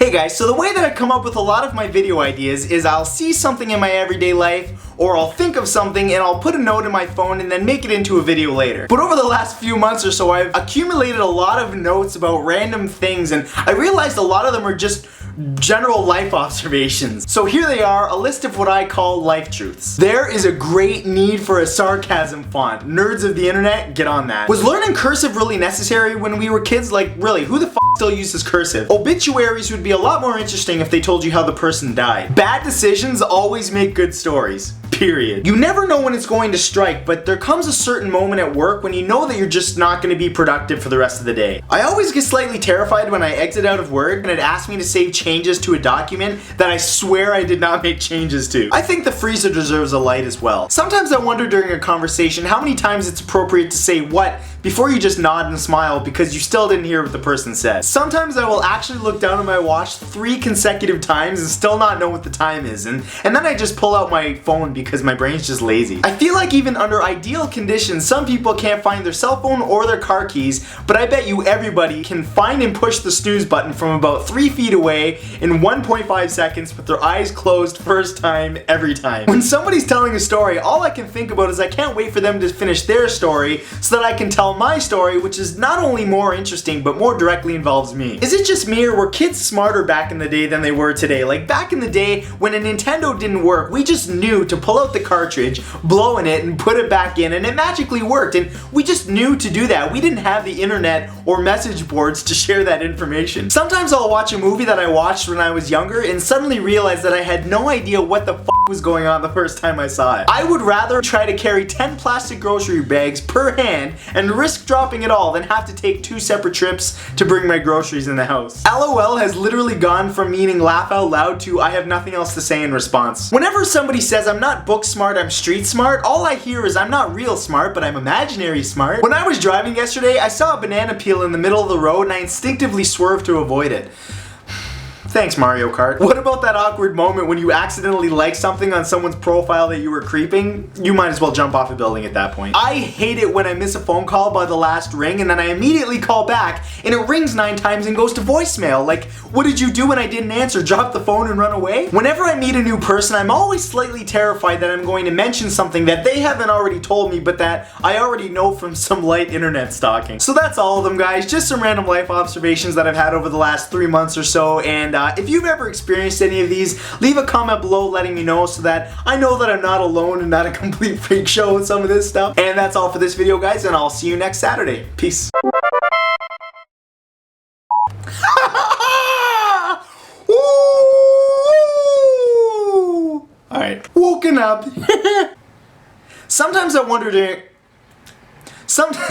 Hey guys, so the way that I come up with a lot of my video ideas is I'll see something in my everyday life, or I'll think of something and I'll put a note in my phone and then make it into a video later. But over the last few months or so, I've accumulated a lot of notes about random things, and I realized a lot of them are just general life observations. So here they are, a list of what I call life truths. There is a great need for a sarcasm font. Nerds of the internet, get on that. Was learning cursive really necessary when we were kids? Like, really, who the f still uses cursive? Obituaries would be a lot more interesting if they told you how the person died. Bad decisions always make good stories. Period. You never know when it's going to strike, but there comes a certain moment at work when you know that you're just not going to be productive for the rest of the day. I always get slightly terrified when I exit out of work and it asks me to save changes to a document that I swear I did not make changes to. I think the freezer deserves a light as well. Sometimes I wonder during a conversation how many times it's appropriate to say what before you just nod and smile because you still didn't hear what the person said. Sometimes I will actually look down at my watch 3 consecutive times and still not know what the time is, and then I just pull out my phone because my brain's just lazy. I feel like even under ideal conditions, some people can't find their cell phone or their car keys, but I bet you everybody can find and push the snooze button from about 3 feet away in 1.5 seconds with their eyes closed first time, every time. When somebody's telling a story, all I can think about is I can't wait for them to finish their story so that I can tell my story, which is not only more interesting, but more directly involves me. Is it just me, or were kids smarter back in the day than they were today? Like back in the day, when a Nintendo didn't work, we just knew to pull out the cartridge, blow in it, and put it back in, and it magically worked, and we just knew to do that. We didn't have the internet or message boards to share that information. Sometimes I'll watch a movie that I watched when I was younger and suddenly realize that I had no idea what the f was going on the first time I saw it. I would rather try to carry 10 plastic grocery bags per hand and risk dropping it all than have to take 2 separate trips to bring my groceries in the house. LOL has literally gone from meaning laugh out loud to I have nothing else to say in response. Whenever somebody says I'm not book smart, I'm street smart, all I hear is I'm not real smart, but I'm imaginary smart. When I was driving yesterday, I saw a banana peel in the middle of the road and I instinctively swerved to avoid it. Thanks, Mario Kart. What about that awkward moment when you accidentally like something on someone's profile that you were creeping? You might as well jump off a building at that point. I hate it when I miss a phone call by the last ring and then I immediately call back and it rings 9 times and goes to voicemail. Like, what did you do when I didn't answer? Drop the phone and run away? Whenever I meet a new person, I'm always slightly terrified that I'm going to mention something that they haven't already told me, but that I already know from some light internet stalking. So that's all of them, guys. Just some random life observations that I've had over the last 3 months or so, and if you've ever experienced any of these, leave a comment below letting me know so that I know that I'm not alone and not a complete freak show with some of this stuff. And that's all for this video, guys, and I'll see you next Saturday. Peace. Alright, woken up. Sometimes I wonder to... Sometimes...